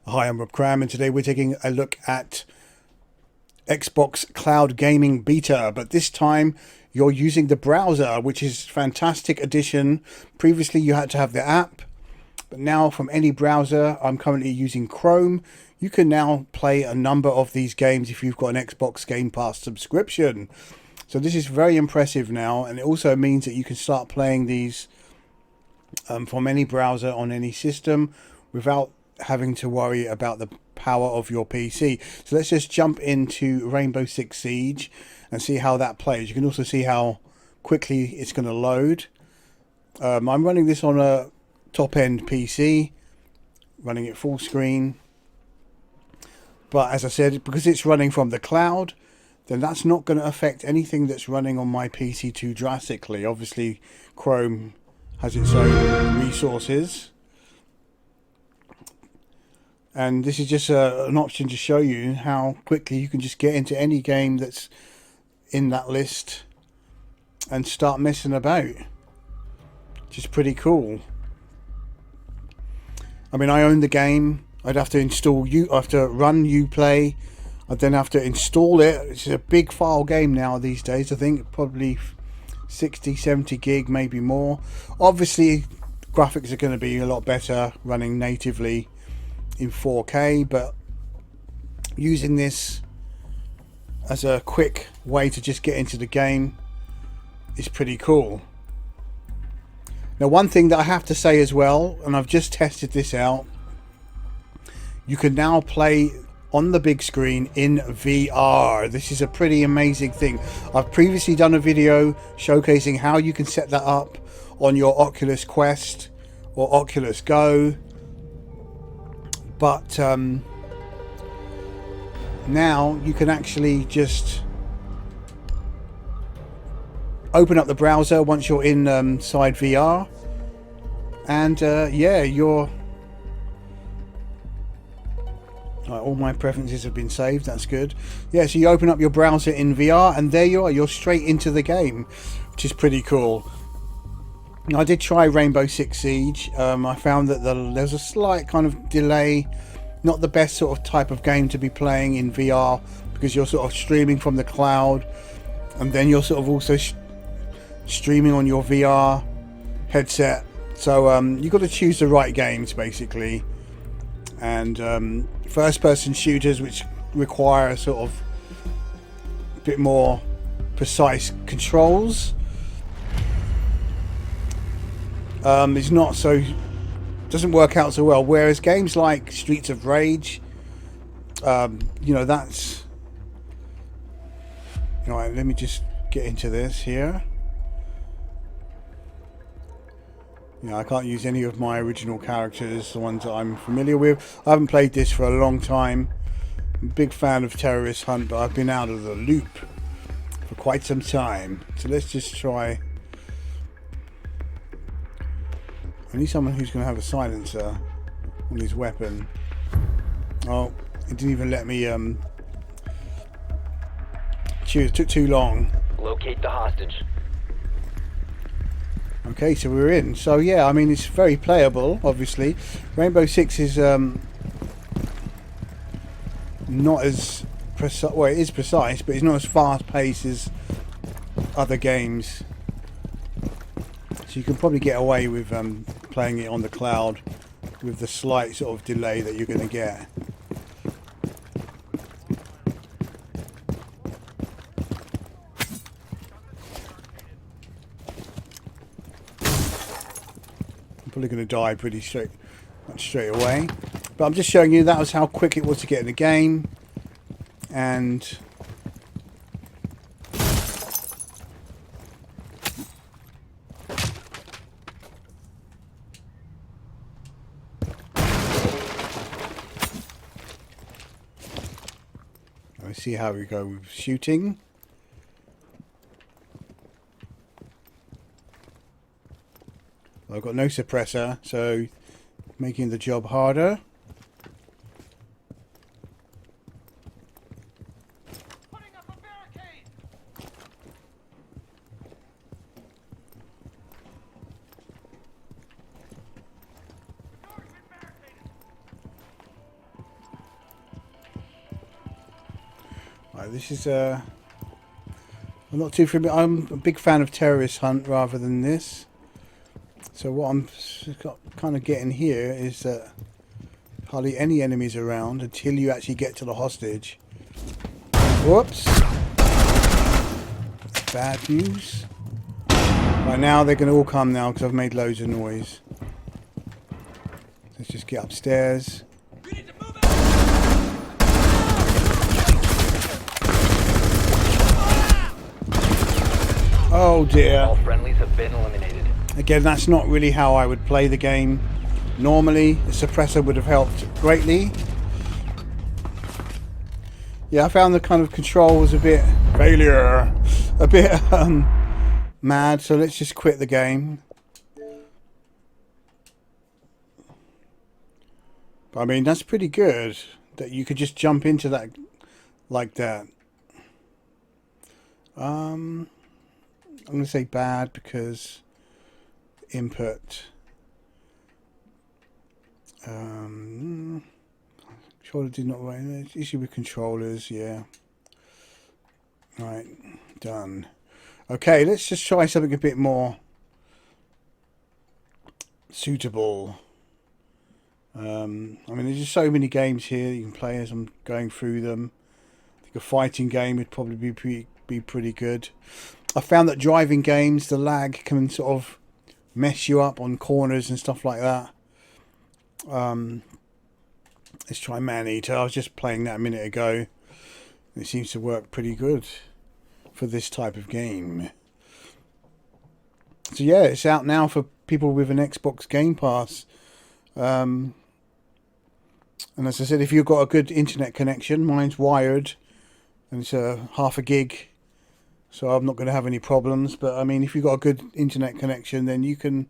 Hi, I'm Rob Cram, and today we're taking a look at Xbox Cloud Gaming Beta, but this time you're using the browser, which is a fantastic addition. Previously you had to have the app, but now from any browser, I'm currently using Chrome, you can now play a number of these games if you've got an Xbox Gamepass subscription. So this is very impressive now, and it also means that you can start playing these from any browser on any system without having to worry about the power of your PC. So let's just jump into Rainbow Six Siege and see how that plays. You can also see how quickly it's going to load. I'm running this on a top-end PC, running it full screen. But as I said, because it's running from the cloud, then that's not going to affect anything that's running on my PC too drastically. Obviously, Chrome has its own resources. And this is just an option to show you how quickly you can just get into any game that's in that list and start messing about. Which is pretty cool. I mean, I own the game. I'd have to install run Uplay. I'd then have to install it. It's a big file game now these days. I think probably 60, 70 gig, maybe more. Obviously, graphics are going to be a lot better running natively in 4K, but using this as a quick way to just get into the game is pretty cool. Now, one thing that I have to say as well, and I've just tested this out, you can now play on the big screen in VR. This is a pretty amazing thing. I've previously done a video showcasing how you can set that up on your Oculus Quest or Oculus Go. But now you can actually just open up the browser once you're inside VR, and yeah, you're all my preferences have been saved. That's good. Yeah, so you open up your browser in VR, and there you are. You're straight into the game, which is pretty cool. I did try Rainbow Six Siege. I found that there's a slight kind of delay. Not the best sort of type of game to be playing in VR, because you're sort of streaming from the cloud, and then you're sort of also streaming on your VR headset. So you've got to choose the right games basically. And first-person shooters, which require a sort of bit more precise controls, it's not so, doesn't work out so well. Whereas games like Streets of Rage, you know, that's, all right, let me just get into this here. You know, I can't use any of my original characters, the ones that I'm familiar with. I haven't played this for a long time. I'm a big fan of Terrorist Hunt, but I've been out of the loop for quite some time. So let's just try. I need someone who's going to have a silencer on his weapon. Oh, it didn't even let me choose. It took too long. Locate the hostage. Okay, so we're in. So yeah, I mean, it's very playable, obviously. Rainbow Six is not as precise. Well, it is precise, but it's not as fast paced as other games. So you can probably get away with playing it on the cloud with the slight sort of delay that you're going to get. I'm probably going to die pretty much straight away. But I'm just showing you that was how quick it was to get in the game. And let's see how we go with shooting. I've got no suppressor, so making the job harder. Putting up a barricade. Door's been barricaded. Right, this is I'm not too familiar. I'm a big fan of Terrorist Hunt rather than this. So what I'm kind of getting here is that hardly any enemies around until you actually get to the hostage. Whoops. Bad news. Right, now they're going to all come now because I've made loads of noise. Let's just get upstairs. Oh dear. All friendlies have been eliminated. Again, that's not really how I would play the game. Normally, the suppressor would have helped greatly. Yeah, I found the kind of control was a bit failure, a bit mad. So let's just quit the game. But, I mean, that's pretty good that you could just jump into that like that. I'm going to say bad because input. Controller did not write. Issue with controllers, yeah. Right, done. Okay, let's just try something a bit more suitable. I mean, there's just so many games here you can play as I'm going through them. I think a fighting game would probably be pretty good. I found that driving games, the lag can sort of mess you up on corners and stuff like that. Let's try Maneater. I was just playing that a minute ago. It seems to work pretty good for this type of game. So yeah, it's out now for people with an Xbox Gamepass. And as I said, if you've got a good internet connection, mine's wired and it's a half a gig, so I'm not going to have any problems. But I mean, if you've got a good internet connection, then you can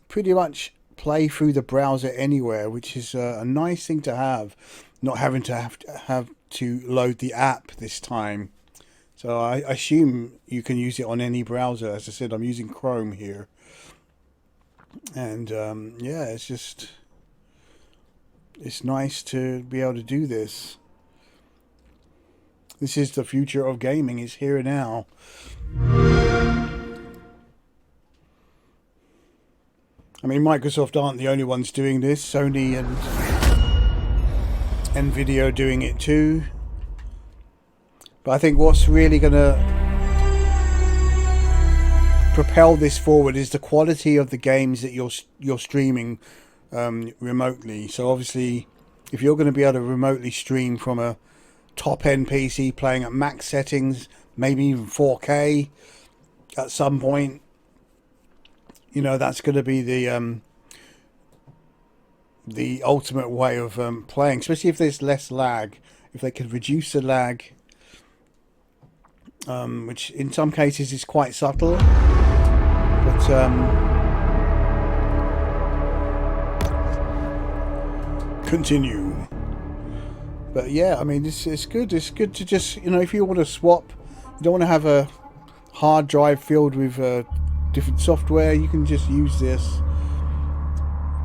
pretty much play through the browser anywhere, which is a nice thing to have, not having to have to load the app this time. So I assume you can use it on any browser. As I said, I'm using Chrome here, and yeah, it's nice to be able to do this. This is the future of gaming. It's here now. I mean, Microsoft aren't the only ones doing this. Sony and Nvidia are doing it too. But I think what's really going to propel this forward is the quality of the games that you're streaming remotely. So obviously, if you're going to be able to remotely stream from a top-end PC playing at max settings, maybe even 4K at some point, you know, that's going to be the ultimate way of playing, especially if there's less lag. If they could reduce the lag, which in some cases is quite subtle, but continue. But yeah, I mean, it's good. It's good to just, you know, if you want to swap, you don't want to have a hard drive filled with different software, you can just use this.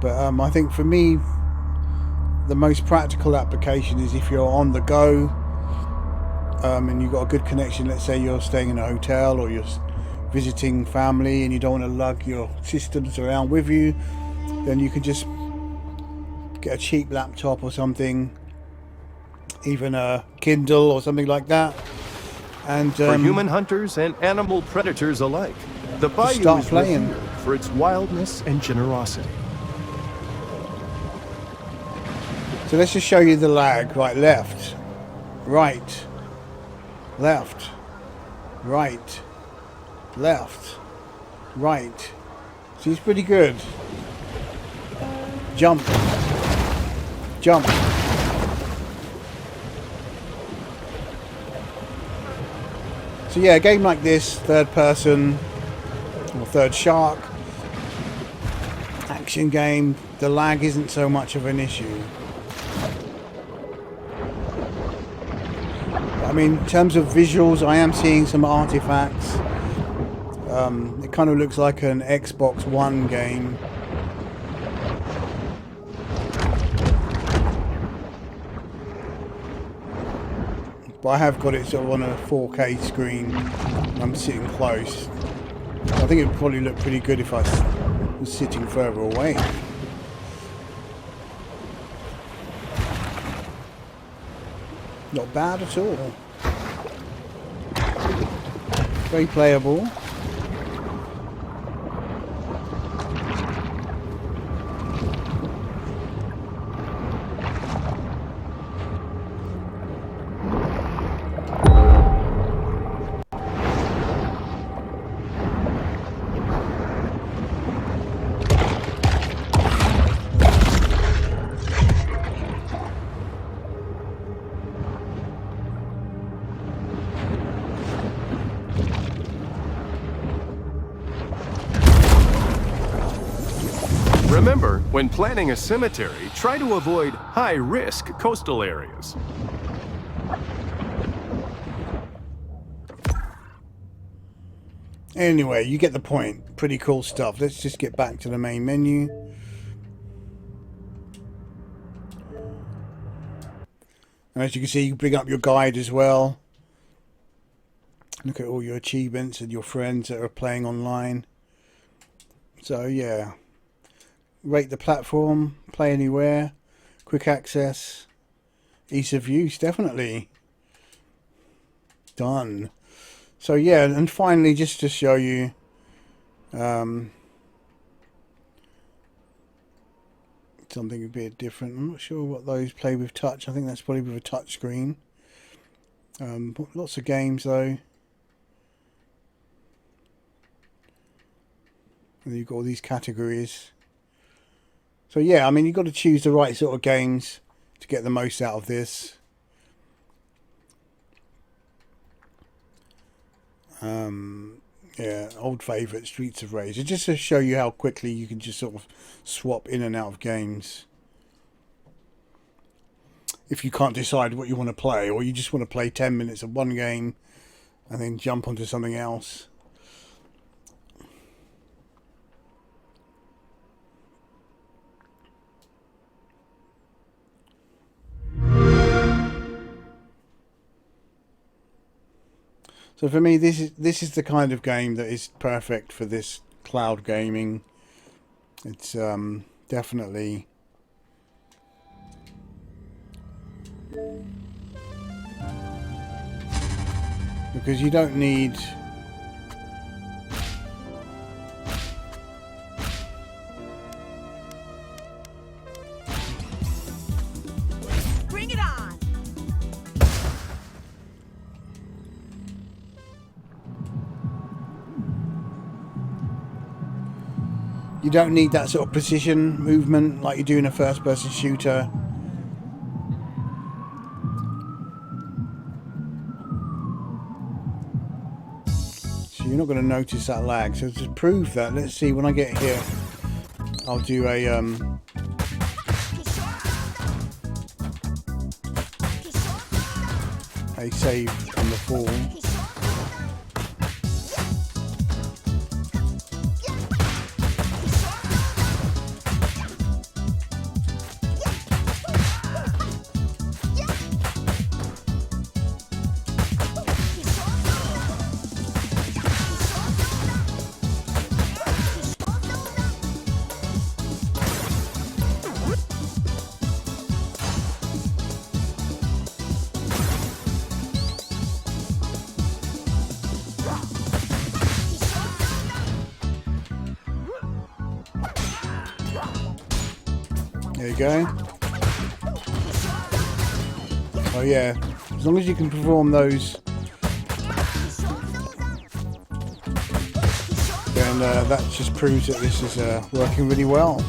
But I think for me, the most practical application is if you're on the go and you've got a good connection. Let's say you're staying in a hotel or you're visiting family and you don't want to lug your systems around with you, then you can just get a cheap laptop or something, even a Kindle or something like that, and for human hunters and animal predators alike, the bayou is revered for its wildness and generosity. So let's just show you the lag. Right, left, right, left, right, left, right. So it's pretty good. Jump, jump. So yeah, a game like this, third person or third shark action game, the lag isn't so much of an issue. I mean, in terms of visuals, I am seeing some artifacts. It kind of looks like an Xbox One game. but I have got it sort of on a 4K screen. I'm sitting close. I think it would probably look pretty good if I was sitting further away. Not bad at all. Very playable. Remember, when planning a cemetery, try to avoid high-risk coastal areas. Anyway, you get the point. Pretty cool stuff. Let's just get back to the main menu. And as you can see, you bring up your guide as well. Look at all your achievements and your friends that are playing online. So yeah. Rate the platform, play anywhere, quick access, ease of use, definitely. Done. So yeah, and finally, just to show you something a bit different. I'm not sure what those play with touch. I think that's probably with a touch screen. Lots of games though. And you've got all these categories. So yeah, I mean, you've got to choose the right sort of games to get the most out of this. Yeah, old favourite, Streets of Rage. It's just to show you how quickly you can just sort of swap in and out of games. If you can't decide what you want to play, or you just want to play 10 minutes of one game and then jump onto something else. So for me, this is the kind of game that is perfect for this cloud gaming. It's definitely because you don't need that sort of precision movement like you do in a first-person shooter. So you're not going to notice that lag. So to prove that, let's see, when I get here, I'll do a save on the fall. There you go. Oh yeah, as long as you can perform those, then that just proves that this is working really well.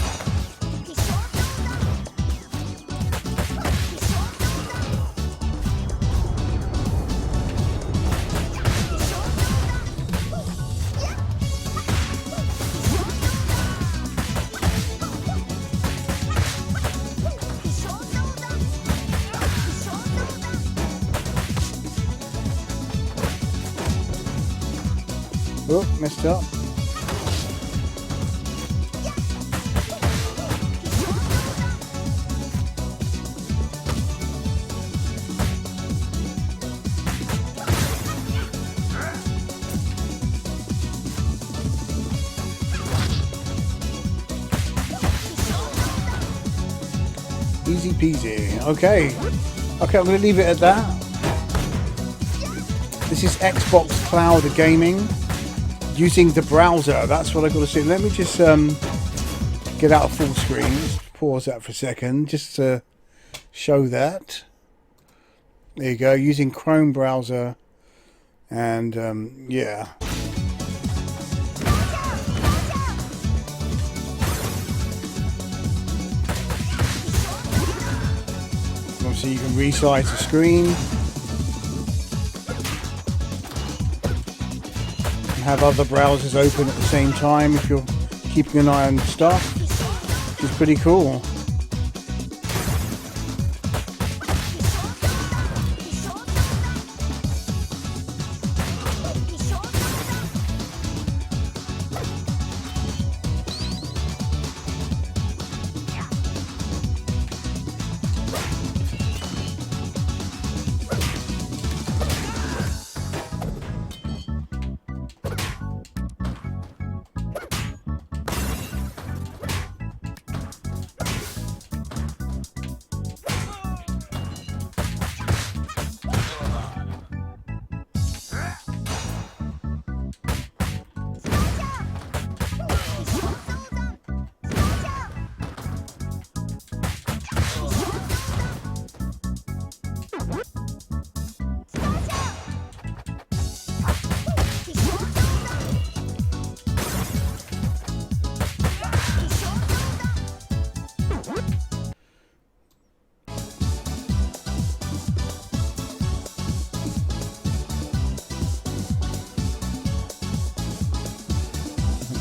Oh, messed up. Easy peasy. Okay. Okay, I'm going to leave it at that. This is Xbox Cloud Gaming using the browser. That's what I've got to say. Let me just get out of full screen. Let's pause that for a second just to show that. There you go, using Chrome browser. And yeah. Obviously you can resize the screen and have other browsers open at the same time if you're keeping an eye on stuff, which is pretty cool.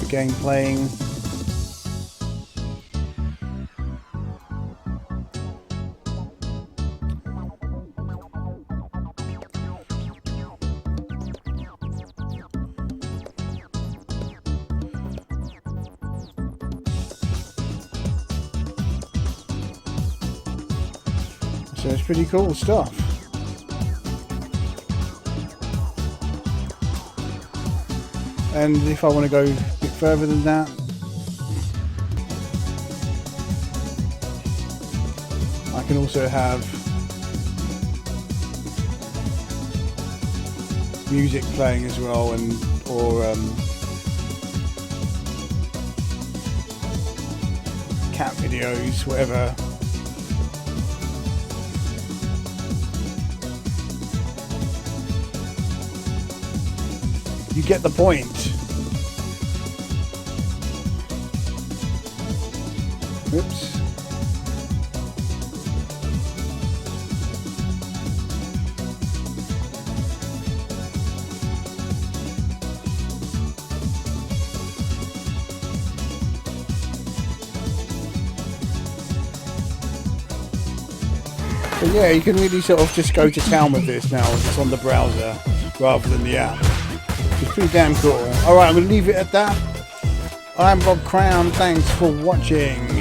Game playing. So it's pretty cool stuff. And if I want to go further than that, I can also have music playing as well, and or cat videos, whatever. You get the point. Oops. So yeah, you can really sort of just go to town with this now. It's on the browser rather than the app. It's pretty damn cool. Alright, I'm going to leave it at that. I'm Rob Crown. Thanks for watching.